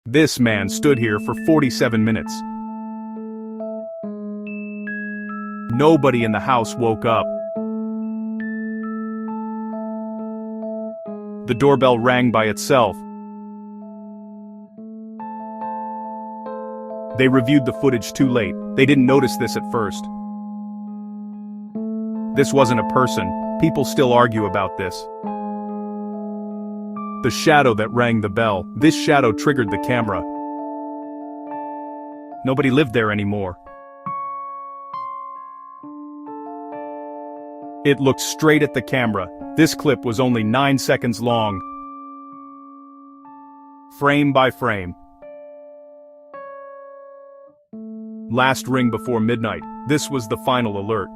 This man stood here for 47 minutes. Nobody in the house woke up. The doorbell rang by itself. They reviewed the footage too late. They didn't notice this at first. This wasn't a person. People still argue about this. The shadow that rang the bell. This shadow triggered the camera. Nobody lived there anymore. It looked straight at the camera. This clip was only 9 seconds long. Frame by frame. Last ring before midnight. This was the final alert.